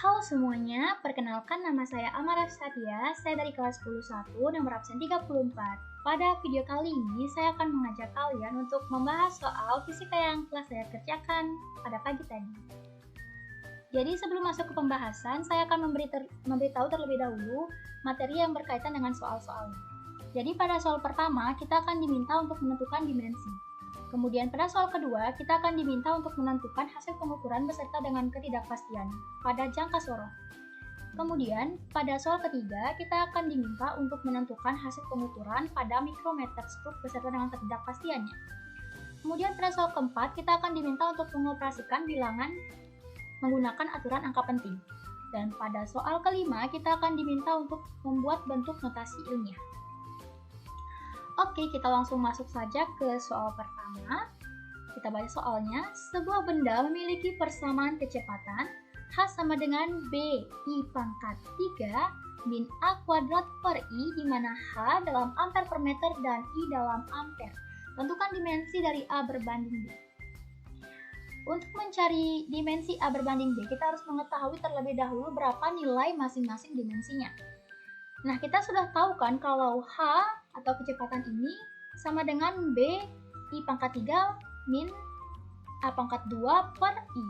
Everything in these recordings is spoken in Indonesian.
Halo semuanya, perkenalkan nama saya Amara Satya, saya dari kelas 10.1, nomor absen 34. Pada video kali ini, saya akan mengajak kalian untuk membahas soal fisika yang telah saya kerjakan pada pagi tadi. Jadi sebelum masuk ke pembahasan, saya akan memberitahu terlebih dahulu materi yang berkaitan dengan soal-soalnya. Jadi pada soal pertama, kita akan diminta untuk menentukan dimensi. Kemudian pada soal kedua, kita akan diminta untuk menentukan hasil pengukuran beserta dengan ketidakpastian pada jangka sorong. Kemudian pada soal ketiga, kita akan diminta untuk menentukan hasil pengukuran pada mikrometer struk beserta dengan ketidakpastiannya. Kemudian pada soal keempat, kita akan diminta untuk mengoperasikan bilangan menggunakan aturan angka penting. Dan pada soal kelima, kita akan diminta untuk membuat bentuk notasi ilmiah. Oke, kita langsung masuk saja ke soal pertama. Kita baca soalnya. Sebuah benda memiliki persamaan kecepatan H sama dengan B I pangkat 3 min A kuadrat per I, di mana H dalam ampere per meter dan I dalam ampere. Tentukan dimensi dari A berbanding B. Untuk mencari dimensi A berbanding B, kita harus mengetahui terlebih dahulu berapa nilai masing-masing dimensinya. Nah, kita sudah tahu kan kalau H atau kecepatan ini sama dengan B I pangkat 3 min A pangkat 2 per I.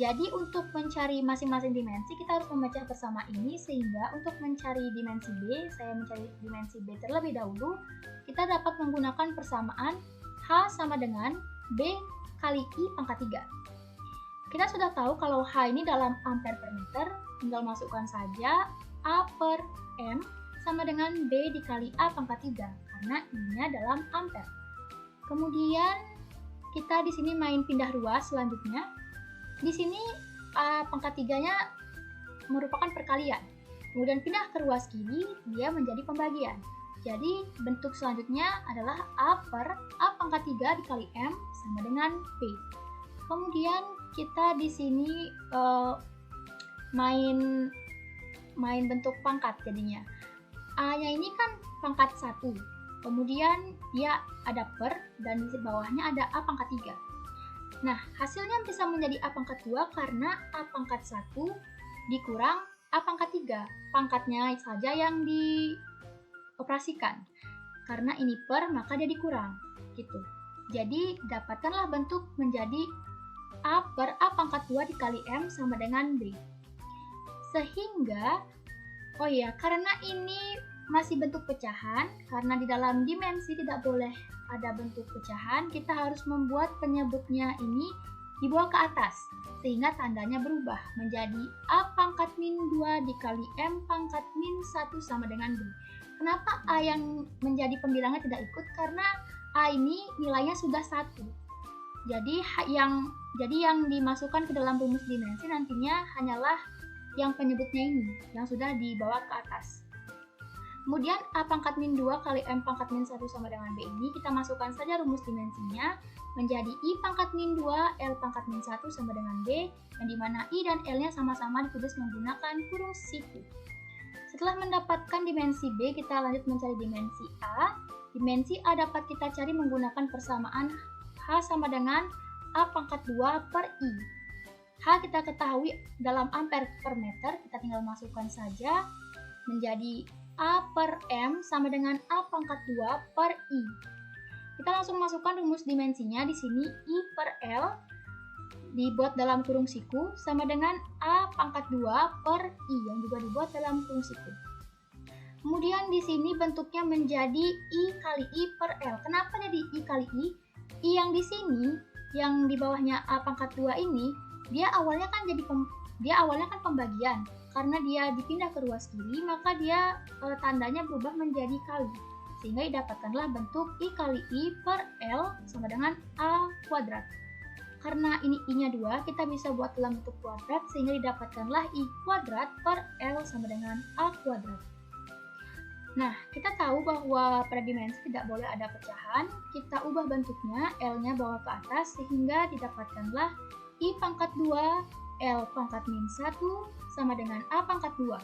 Jadi untuk mencari masing-masing dimensi, kita harus memecah bersama ini, sehingga untuk mencari dimensi B, saya mencari dimensi B terlebih dahulu, kita dapat menggunakan persamaan H sama dengan B kali I pangkat 3. Kita sudah tahu kalau H ini dalam ampere per meter, tinggal masukkan saja A per M sama dengan B dikali A pangkat 3, karena I-nya dalam ampere. Kemudian kita di sini main pindah ruas selanjutnya. Di sini A pangkat 3-nya merupakan perkalian. Kemudian pindah ke ruas kiri, dia menjadi pembagian. Jadi bentuk selanjutnya adalah A per A pangkat 3 dikali M sama dengan P. Kemudian kita di sini main bentuk pangkat jadinya. A-nya ini kan pangkat 1. Kemudian dia ada per dan di bawahnya ada A pangkat 3. Nah, hasilnya bisa menjadi A pangkat 2 karena A pangkat 1 dikurang A pangkat 3. Pangkatnya saja yang dioperasikan. Karena ini per, maka dia dikurang. Gitu. Jadi, dapatkanlah bentuk menjadi A per A pangkat 2 dikali M sama dengan B. Sehingga, karena ini masih bentuk pecahan, karena di dalam dimensi tidak boleh ada bentuk pecahan, kita harus membuat penyebutnya ini dibawa ke atas, sehingga tandanya berubah menjadi A pangkat min 2 dikali M pangkat min 1 sama dengan B. Kenapa A yang menjadi pembilangnya tidak ikut? Karena A ini nilainya sudah 1. Jadi yang dimasukkan ke dalam rumus dimensi nantinya hanyalah yang penyebutnya ini, yang sudah dibawa ke atas. Kemudian A pangkat min 2 kali M pangkat min 1 sama dengan B ini, kita masukkan saja rumus dimensinya menjadi I pangkat min 2 L pangkat min 1 sama dengan B, yang dimana I dan L-nya sama-sama ditulis menggunakan kurung siku. Setelah mendapatkan dimensi B, kita lanjut mencari dimensi A. Dimensi A dapat kita cari menggunakan persamaan H sama dengan A pangkat 2 per I. H kita ketahui dalam ampere per meter, kita tinggal masukkan saja menjadi A per M sama dengan A pangkat 2 per I. Kita langsung masukkan rumus dimensinya di sini, I per L dibuat dalam kurung siku sama dengan A pangkat 2 per I yang juga dibuat dalam kurung siku. Kemudian di sini bentuknya menjadi I kali I per L. Kenapa jadi I kali I? I yang di sini, yang di bawahnya A pangkat 2 ini, dia awalnya kan pembagian. Karena dia dipindah ke ruas kiri, maka dia tandanya berubah menjadi kali. Sehingga didapatkanlah bentuk I kali I per L sama dengan A kuadrat. Karena ini I-nya 2, kita bisa buat dalam bentuk kuadrat, sehingga didapatkanlah I kuadrat per L sama dengan A kuadrat. Nah, kita tahu bahwa pada dimensi tidak boleh ada pecahan. Kita ubah bentuknya, L-nya bawa ke atas, sehingga didapatkanlah I pangkat 2 L pangkat min 1 sama dengan A pangkat 2.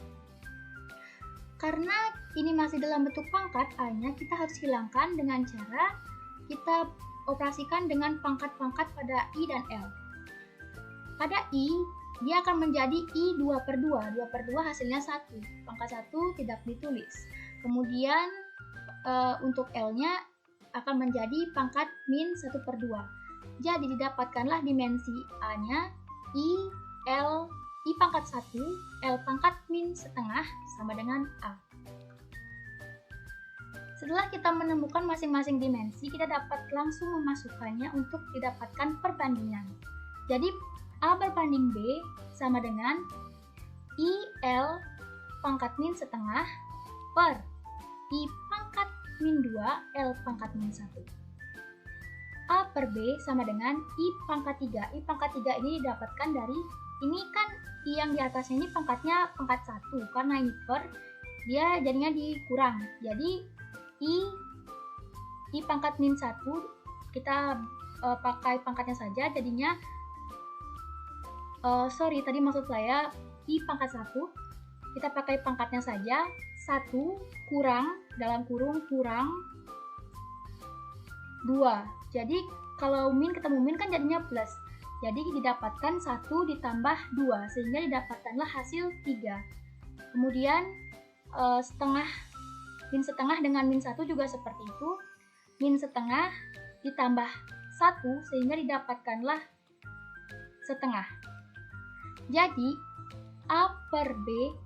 Karena ini masih dalam bentuk pangkat, A-nya kita harus hilangkan dengan cara kita operasikan dengan pangkat-pangkat pada I dan L. Pada I, dia akan menjadi I 2/2. 2/2 hasilnya 1. Pangkat 1 tidak ditulis. Kemudian untuk L-nya akan menjadi pangkat min 1/2. Jadi didapatkanlah dimensi A-nya I pangkat 1, L pangkat min setengah sama dengan A. Setelah kita menemukan masing-masing dimensi, kita dapat langsung memasukkannya untuk didapatkan perbandingan. Jadi A berbanding B sama dengan IL pangkat min setengah per I pangkat min 2 L pangkat min 1. A per B sama dengan I pangkat 3. I pangkat 3 ini didapatkan dari, ini kan I yang di atasnya ini pangkatnya pangkat 1, karena ini per, dia jadinya dikurang. Jadi I pangkat min 1 kita pakai pangkatnya saja, jadinya tadi maksud saya I pangkat 1 kita pakai pangkatnya saja, 1 kurang dalam kurung kurang 2. Jadi kalau min ketemu min kan jadinya plus, jadi didapatkan 1 ditambah 2 sehingga didapatkanlah hasil 3. Kemudian min setengah dengan min 1 juga seperti itu, min setengah ditambah 1 sehingga didapatkanlah setengah. Jadi A per B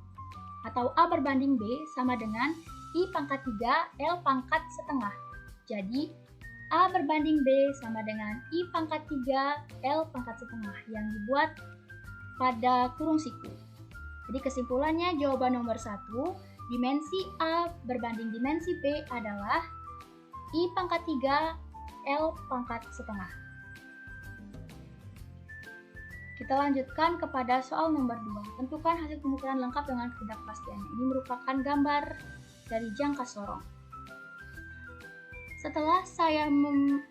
atau A berbanding B sama dengan I pangkat 3 L pangkat setengah. Jadi A berbanding B sama dengan I pangkat 3 L pangkat setengah yang dibuat pada kurung siku. Jadi kesimpulannya jawaban nomor 1, dimensi A berbanding dimensi B adalah I pangkat 3 L pangkat setengah. Kita lanjutkan kepada soal nomor 2. Tentukan hasil pengukuran lengkap dengan ketidakpastian. Ini merupakan gambar dari jangka sorong. Setelah saya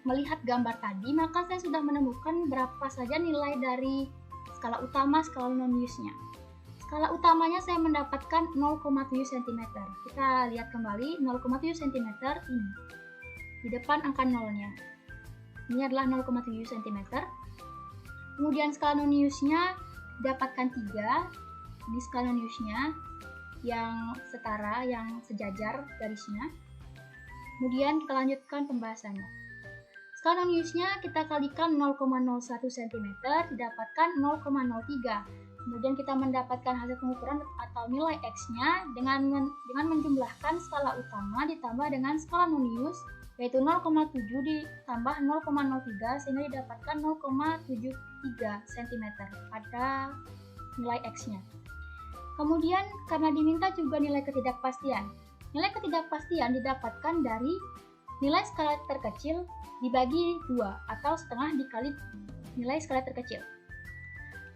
melihat gambar tadi, maka saya sudah menemukan berapa saja nilai dari skala utama, skala non-use-nya. Skala utamanya saya mendapatkan 0,7 cm. Kita lihat kembali 0,7 cm ini. Di depan angka 0-nya. Ini adalah 0,7 cm. Kemudian skala non-use-nya dapatkan 3. Ini skala non-use-nya yang setara, yang sejajar garisnya. Kemudian kita lanjutkan pembahasannya. Skala non-use-nya kita kalikan 0,01 cm didapatkan 0,03. Kemudian kita mendapatkan hasil pengukuran atau nilai X-nya dengan menjumlahkan skala utama ditambah dengan skala non-use, yaitu 0,7 ditambah 0,03 sehingga didapatkan 0,73 cm pada nilai X-nya. Kemudian karena diminta juga nilai ketidakpastian. Nilai ketidakpastian didapatkan dari nilai skala terkecil dibagi 2 atau setengah dikali nilai skala terkecil.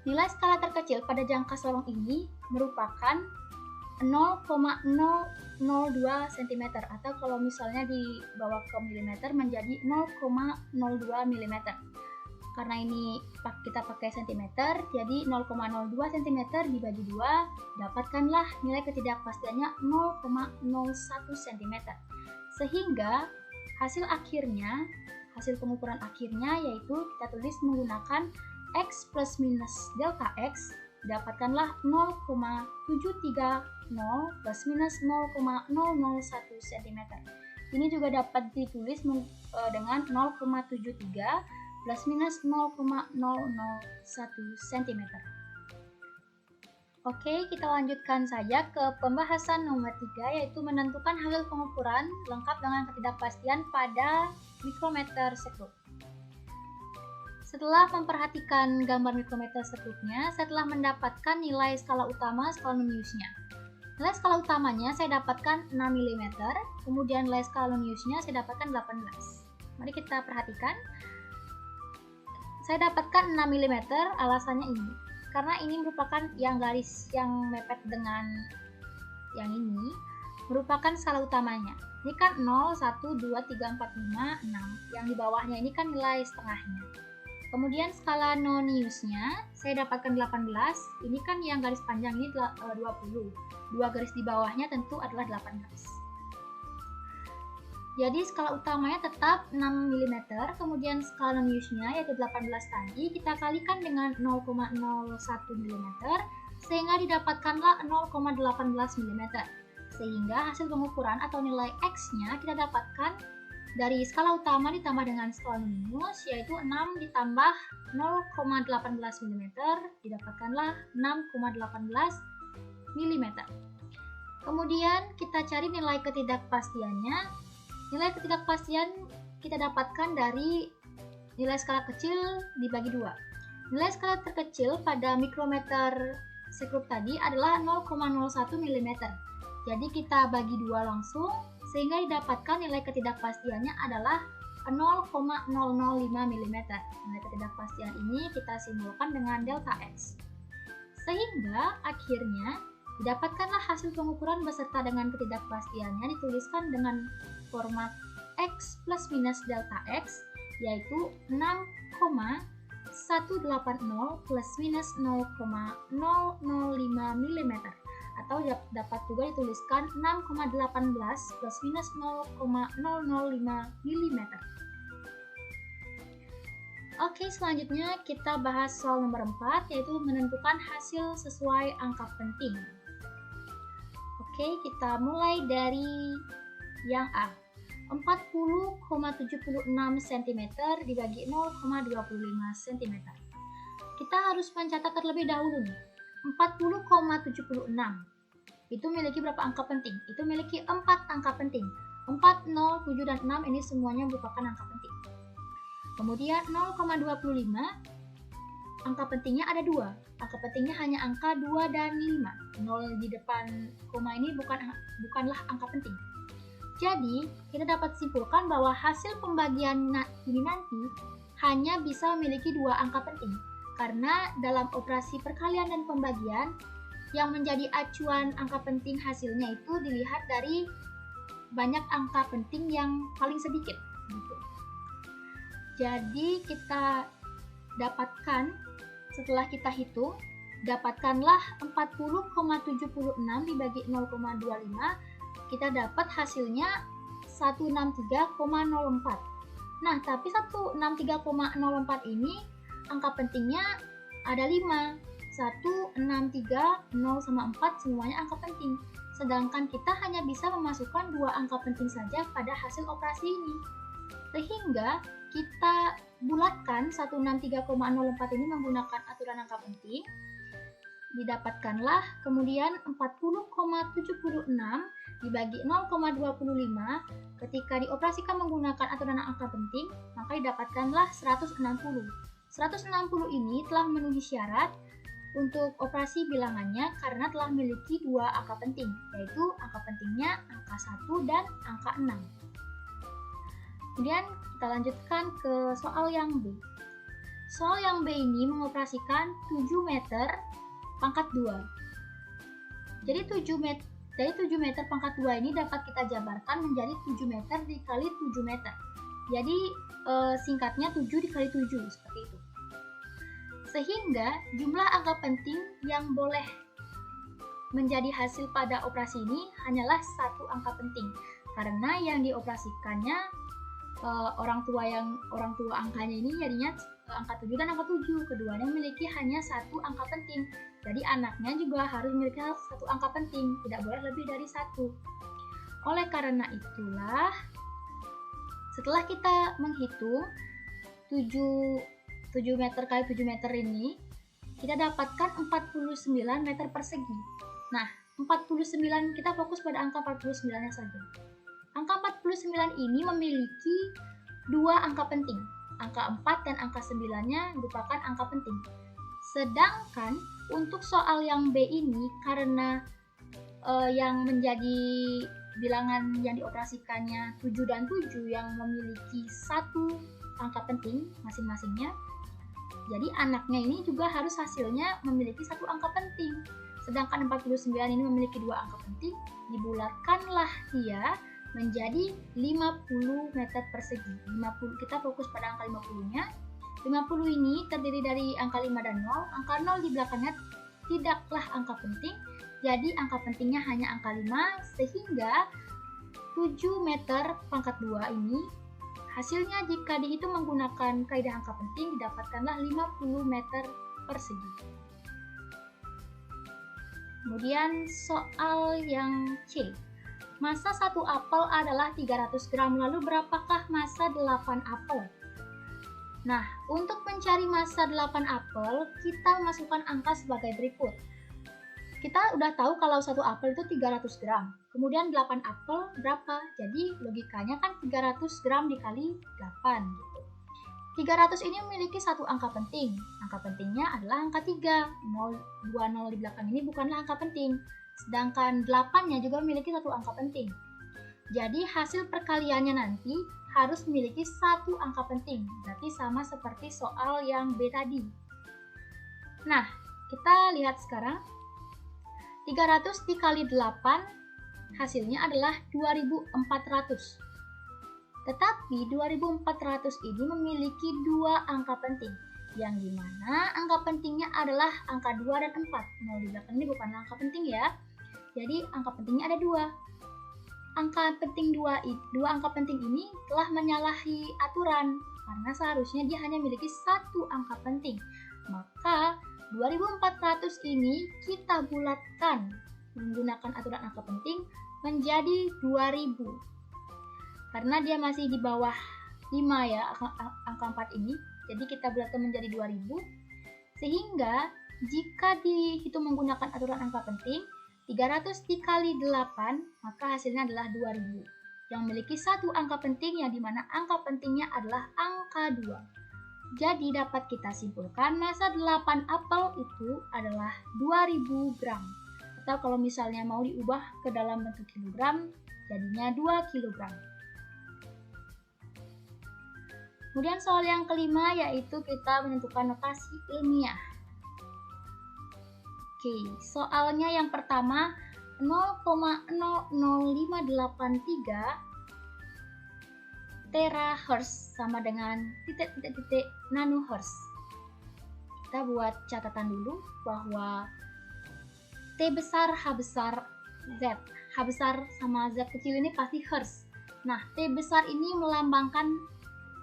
Nilai skala terkecil pada jangka sorong ini merupakan 0,002 cm atau kalau misalnya dibawa ke milimeter menjadi 0,02 mm. Karena ini kita pakai cm, jadi 0,02 cm dibagi 2, dapatkanlah nilai ketidakpastiannya 0,01 cm. Sehingga hasil pengukuran akhirnya yaitu kita tulis menggunakan X plus minus delta X, dapatkanlah 0,730 plus minus 0,001 cm. Ini juga dapat ditulis dengan 0,73 plus minus 0,001 cm. Oke, kita lanjutkan saja ke pembahasan nomor 3, yaitu menentukan hasil pengukuran lengkap dengan ketidakpastian pada mikrometer sekrup. Setelah memperhatikan gambar mikrometer sekrupnya, saya telah mendapatkan nilai skala utama, skala non-use-nya. Nilai skala utamanya saya dapatkan 6 mm, kemudian nilai skala non-use-nya saya dapatkan 18. Mari kita perhatikan. Saya dapatkan 6 mm, alasannya ini. Karena ini merupakan yang garis yang mepet dengan yang ini, merupakan skala utamanya. Ini kan 0, 1, 2, 3, 4, 5, 6. Yang di bawahnya ini kan nilai setengahnya. Kemudian skala non-use-nya saya dapatkan 18. Ini kan yang garis panjang ini 20. Dua garis di bawahnya tentu adalah 18. Jadi skala utamanya tetap 6 mm, kemudian skala non-use-nya yaitu 18 tadi kita kalikan dengan 0,01 mm, sehingga didapatkanlah 0,18 mm. Sehingga hasil pengukuran atau nilai X-nya kita dapatkan dari skala utama ditambah dengan skala minus, yaitu 6 ditambah 0,18 mm, didapatkanlah 6,18 mm. Kemudian kita cari nilai ketidakpastiannya. Nilai ketidakpastian kita dapatkan dari nilai skala kecil dibagi 2. Nilai skala terkecil pada mikrometer sekrup tadi adalah 0,01 mm. Jadi kita bagi 2 langsung, sehingga didapatkan nilai ketidakpastiannya adalah 0,005 mm. Nilai ketidakpastian ini kita simbolkan dengan delta X. Sehingga akhirnya didapatkanlah hasil pengukuran beserta dengan ketidakpastiannya dituliskan dengan format X plus minus delta X, yaitu 6,180 plus minus 0,005 mm, atau dapat juga dituliskan 6,18 plus minus 0,005 mm. Oke, selanjutnya kita bahas soal nomor 4, yaitu menentukan hasil sesuai angka penting. Oke, kita mulai dari yang A. 40,76 cm dibagi 0,25 cm. Kita harus mencatat terlebih dahulu nih. 40,76 itu memiliki berapa angka penting? Itu memiliki 4 angka penting. 4, 0, 7, dan 6 ini semuanya merupakan angka penting. Kemudian 0,25 angka pentingnya ada 2. Angka pentingnya hanya angka 2 dan 5. 0 di depan koma ini bukanlah angka penting. Jadi, kita dapat simpulkan bahwa hasil pembagian ini nanti hanya bisa memiliki 2 angka penting. Karena dalam operasi perkalian dan pembagian, yang menjadi acuan angka penting hasilnya itu dilihat dari banyak angka penting yang paling sedikit. Gitu. Jadi, kita dapatkan, setelah kita hitung, dapatkanlah 40,76 dibagi 0,25, kita dapat hasilnya 163,04. Nah, tapi 163,04 ini angka pentingnya ada 5. 1, 6, 3, 0, sama 4 semuanya angka penting. Sedangkan kita hanya bisa memasukkan 2 angka penting saja pada hasil operasi ini. Sehingga kita bulatkan 163,04 ini menggunakan aturan angka penting. Didapatkanlah kemudian 40,76 dibagi 0,25. Ketika dioperasikan menggunakan aturan angka penting, maka didapatkanlah 160. 160 ini telah memenuhi syarat untuk operasi bilangannya karena telah memiliki 2 angka penting, yaitu angka pentingnya angka 1 dan angka 6. Kemudian kita lanjutkan ke soal yang B. Soal yang B ini mengoperasikan 7 meter pangkat 2. Jadi 7 meter pangkat 2 ini dapat kita jabarkan menjadi 7 meter dikali 7 meter. Jadi singkatnya 7 dikali 7 seperti itu. Sehingga jumlah angka penting yang boleh menjadi hasil pada operasi ini hanyalah 1 angka penting. Karena yang dioperasikannya orang tua angkanya ini jadinya angka 7 dan angka 7. Keduanya memiliki hanya 1 angka penting. Jadi anaknya juga harus memiliki 1 angka penting, tidak boleh lebih dari 1. Oleh karena itulah, setelah kita menghitung 7 meter kali 7 meter ini, kita dapatkan 49 meter persegi. Nah, 49, kita fokus pada angka 49-nya saja. Angka 49 ini memiliki 2 angka penting. Angka 4 dan angka 9-nya merupakan angka penting. Sedangkan untuk soal yang B ini, karena yang menjadi bilangan yang dioperasikannya 7 dan 7 yang memiliki 1 angka penting masing-masingnya, jadi anaknya ini juga harus hasilnya memiliki 1 angka penting. Sedangkan 49 ini memiliki 2 angka penting, dibulatkanlah dia menjadi 50 meter persegi. 50, kita fokus pada angka 50-nya. 50 ini terdiri dari angka 5 dan 0. Angka 0 di belakangnya tidaklah angka penting, jadi angka pentingnya hanya angka 5, sehingga 7 meter pangkat 2 ini, hasilnya jika dihitung menggunakan kaidah angka penting didapatkanlah 50 meter persegi. Kemudian soal yang C. Massa 1 apel adalah 300 gram, lalu berapakah massa 8 apel? Nah, untuk mencari massa 8 apel, kita masukkan angka sebagai berikut. Kita udah tahu kalau 1 apel itu 300 gram. Kemudian 8 apel berapa? Jadi logikanya kan 300 gram dikali 8 gitu. 300 ini memiliki satu angka penting. Angka pentingnya adalah angka 3. 0, 2, 0 di belakang ini bukanlah angka penting. Sedangkan 8-nya juga memiliki satu angka penting. Jadi hasil perkaliannya nanti harus memiliki satu angka penting. Berarti sama seperti soal yang B tadi. Nah, kita lihat sekarang. 300 dikali 8 hasilnya adalah 2400. Tetapi 2400 ini memiliki dua angka penting, yang dimana angka pentingnya adalah angka 2 dan 4. 0 di belakang ini bukanlah angka penting ya. Jadi angka pentingnya ada 2. Angka penting dua angka penting ini telah menyalahi aturan, karena seharusnya dia hanya memiliki satu angka penting. Maka 2400 ini kita bulatkan menggunakan aturan angka penting menjadi 2000. Karena dia masih di bawah 5 ya, angka 4 ini. Jadi kita bulatkan menjadi 2000. Sehingga jika dihitung menggunakan aturan angka penting, 300 dikali 8, maka hasilnya adalah 2000. Yang memiliki satu angka penting yang dimana angka pentingnya adalah angka 2. Jadi dapat kita simpulkan massa 8 apel itu adalah 2000 gram. Atau kalau misalnya mau diubah ke dalam bentuk kilogram, jadinya 2 kilogram. Kemudian soal yang kelima yaitu kita menentukan notasi ilmiah. Oke, soalnya yang pertama 0,00583 terahertz sama dengan titik-titik nanohertz. Kita buat catatan dulu bahwa T besar, H besar, Z. H besar sama Z kecil ini pasti hertz. Nah, T besar ini melambangkan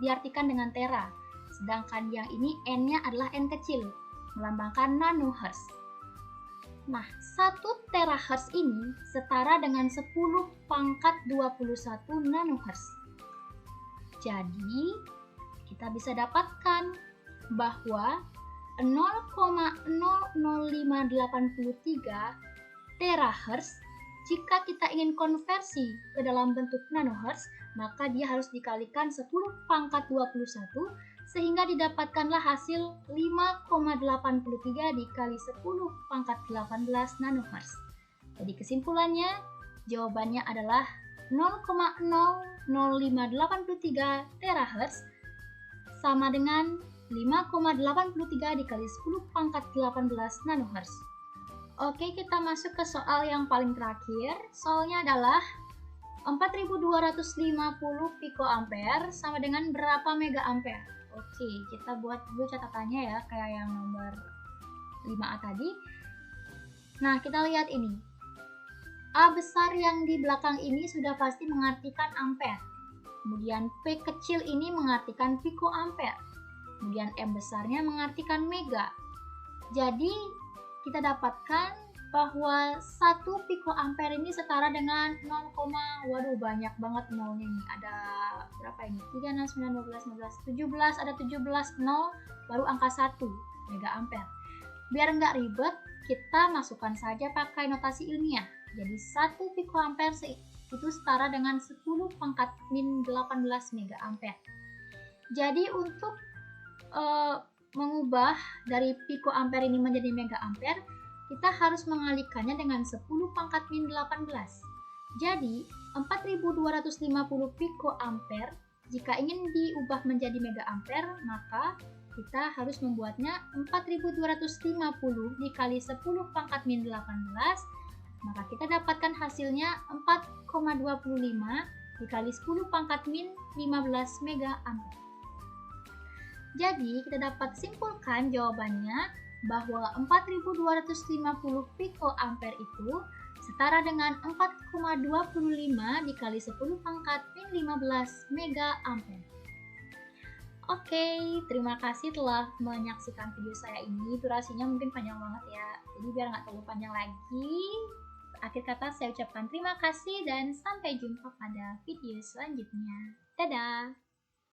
diartikan dengan tera, sedangkan yang ini N-nya adalah N kecil, melambangkan nanohertz. Nah, 1 terahertz ini setara dengan 10 pangkat 21 nanohertz. Jadi, kita bisa dapatkan bahwa 0,00583 terahertz jika kita ingin konversi ke dalam bentuk nanohertz, maka dia harus dikalikan 10 pangkat 21 sehingga didapatkanlah hasil 5,83 dikali 10 pangkat 18 nanohertz. Jadi kesimpulannya, jawabannya adalah 0,00583 terahertz sama dengan 5,83 dikali 10 pangkat 18 nanohertz. Oke, kita masuk ke soal yang paling terakhir. Soalnya adalah 4250 pikoampere sama dengan berapa mega ampere? Oke, kita buat dulu catatannya ya, kayak yang nomor 5A tadi. Nah, kita lihat ini. A besar yang di belakang ini sudah pasti mengartikan ampere. Kemudian P kecil ini mengartikan pikoampere. Kemudian M besarnya mengartikan mega. Jadi, kita dapatkan bahwa 1 pikoampere ini setara dengan 0, waduh banyak banget nolnya ini. Ada berapa ini? 3, 6, 9, 12, 15, 17, ada 17 nol, baru angka 1 mega ampere. Biar nggak ribet, kita masukkan saja pakai notasi ilmiah. Jadi 1 pikoampere itu setara dengan 10 pangkat min 18 mega ampere. Jadi untuk mengubah dari pikoampere ini menjadi mega ampere, kita harus mengalihkannya dengan 10 pangkat min 18. Jadi 4250 pikoampere jika ingin diubah menjadi mega ampere, maka kita harus membuatnya 4250 dikali 10 pangkat min 18, maka kita dapatkan hasilnya 4,25 dikali 10 pangkat min 15 mega ampere. Jadi, kita dapat simpulkan jawabannya bahwa 4250 pikoampere itu setara dengan 4,25 dikali 10 pangkat min 15 mega ampere. Oke, terima kasih telah menyaksikan video saya ini. Durasinya mungkin panjang banget ya. Jadi biar nggak terlalu panjang lagi, akhir kata saya ucapkan terima kasih dan sampai jumpa pada video selanjutnya. Dadah!